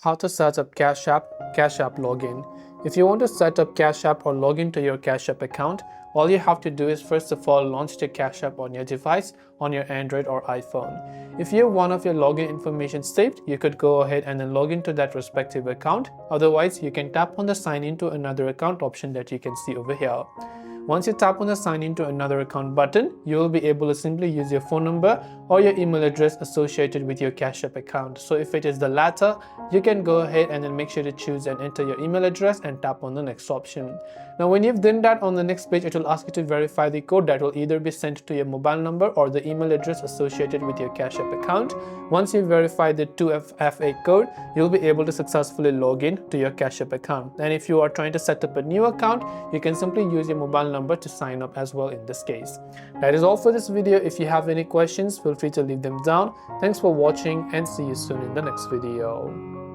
How to set up Cash App login. If you want to set up Cash App or log into your Cash App account, all you have to do is first of all launch the Cash App on your device, on your Android or iPhone. If you have one of your login information saved, you could go ahead and then log into that respective account. Otherwise, you can tap on the sign into another account option that you can see over here. Once you tap on the sign into another account button, you will be able to simply use your phone number or your email address associated with your Cash App account. So if it is the latter, you can go ahead and then make sure to choose and enter your email address and tap on the next option. Now when you've done that, on the next page it will ask you to verify the code that will either be sent to your mobile number or the email address associated with your Cash App account. Once you verify the 2FA code, you'll be able to successfully log in to your Cash App account. And if you are trying to set up a new account, you can simply use your mobile number to sign up as well in this case. That is all for this video. If you have any questions, feel free to leave them down. Thanks for watching and see you soon in the next video.